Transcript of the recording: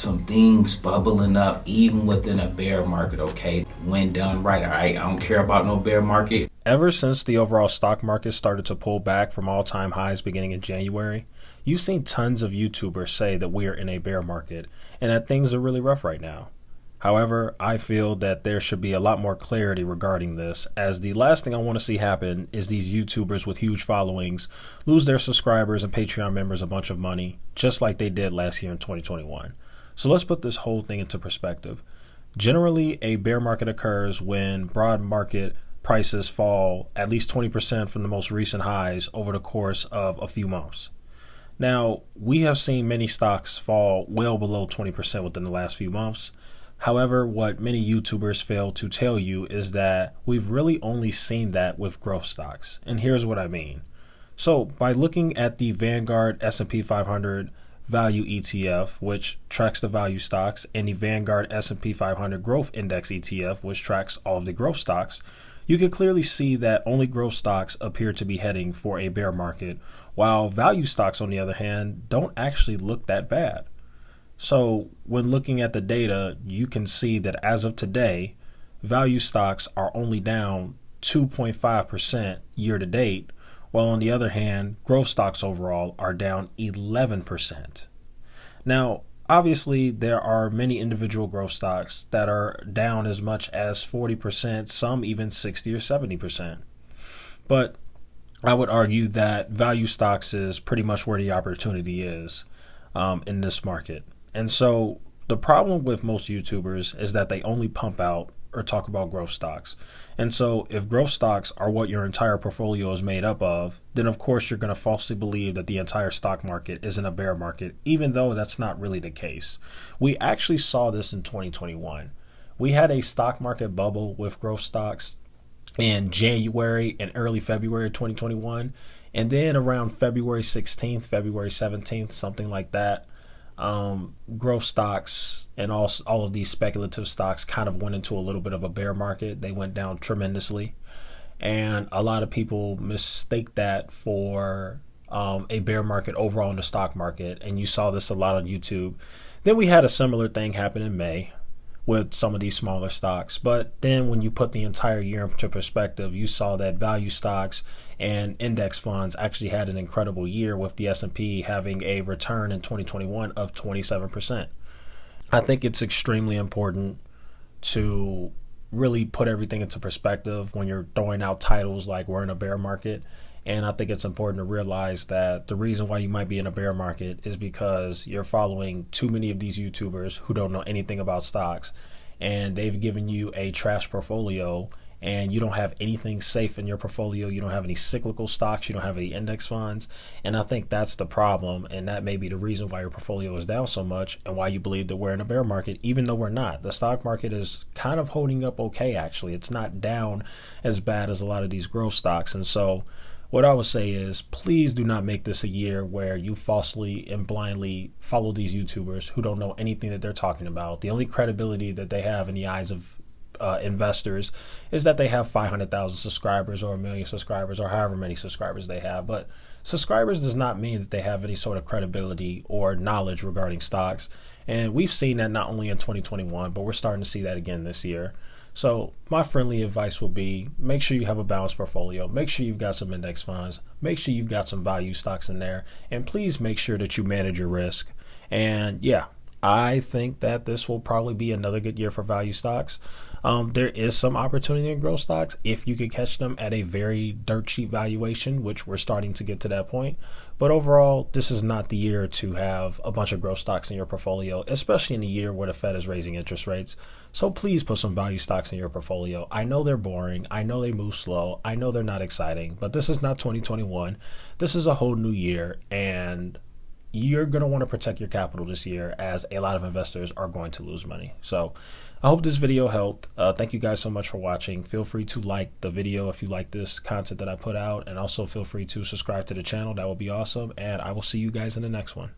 some things bubbling up even within a bear market, okay? When done right, all right? I don't care about no bear market. Ever since the overall stock market started to pull back from all-time highs beginning in January, you've seen tons of YouTubers say that we are in a bear market and that things are really rough right now. However, I feel that there should be a lot more clarity regarding this, as the last thing I want to see happen is these YouTubers with huge followings lose their subscribers and Patreon members a bunch of money, just like they did last year in 2021. So let's put this whole thing into perspective. Generally, a bear market occurs when broad market prices fall at least 20% from the most recent highs over the course of a few months. Now, we have seen many stocks fall well below 20% within the last few months. However, what many YouTubers fail to tell you is that we've really only seen that with growth stocks. And here's what I mean. So by looking at the Vanguard S&P 500 Value ETF, which tracks the value stocks, and the Vanguard S&P 500 Growth Index ETF, which tracks all of the growth stocks, you can clearly see that only growth stocks appear to be heading for a bear market, while value stocks, on the other hand, don't actually look that bad. So when looking at the data, you can see that as of today, value stocks are only down 2.5% year to date, while on the other hand, growth stocks overall are down 11%. Now, obviously, there are many individual growth stocks that are down as much as 40%, some even 60 or 70%. But I would argue that value stocks is pretty much where the opportunity is in this market. And so the problem with most YouTubers is that they only pump out or talk about growth stocks. And so if growth stocks are what your entire portfolio is made up of, then of course you're going to falsely believe that the entire stock market is in a bear market, even though that's not really the case. We actually saw this in 2021. We had a stock market bubble with growth stocks in January and early February 2021. And then around February 16th, February 17th, something like that, growth stocks and all of these speculative stocks kind of went into a little bit of a bear market. They went down tremendously. And a lot of people mistake that for a bear market overall in the stock market. And you saw this a lot on YouTube. Then we had a similar thing happen in May with some of these smaller stocks. But then when you put the entire year into perspective, you saw that value stocks and index funds actually had an incredible year, with the S&P having a return in 2021 of 27%. I think it's extremely important to really put everything into perspective when you're throwing out titles like we're in a bear market. And I think it's important to realize that the reason why you might be in a bear market is because you're following too many of these YouTubers who don't know anything about stocks, and they've given you a trash portfolio, and you don't have anything safe in your portfolio. You don't have any cyclical stocks. You don't have any index funds. And I think that's the problem. And that may be the reason why your portfolio is down so much and why you believe that we're in a bear market, even though we're not. The stock market is kind of holding up okay, actually. It's not down as bad as a lot of these growth stocks. And so what I would say is, please do not make this a year where you falsely and blindly follow these YouTubers who don't know anything that they're talking about. The only credibility that they have in the eyes of investors is that they have 500,000 subscribers or 1 million subscribers or however many subscribers they have. But subscribers does not mean that they have any sort of credibility or knowledge regarding stocks. And we've seen that not only in 2021, but we're starting to see that again this year. So my friendly advice will be, make sure you have a balanced portfolio. Make sure you've got some index funds. Make sure you've got some value stocks in there. And please make sure that you manage your risk. And yeah, I think that this will probably be another good year for value stocks. There is some opportunity in growth stocks if you could catch them at a very dirt cheap valuation, which we're starting to get to that point. But overall, this is not the year to have a bunch of growth stocks in your portfolio, especially in a year where the Fed is raising interest rates. So please put some value stocks in your portfolio. I know they're boring. I know they move slow. I know they're not exciting, but this is not 2021. This is a whole new year, and you're going to want to protect your capital this year, as a lot of investors are going to lose money. So I hope this video helped. Thank you guys so much for watching. Feel free to like the video if you like this content that I put out, and also feel free to subscribe to the channel. That would be awesome. And I will see you guys in the next one.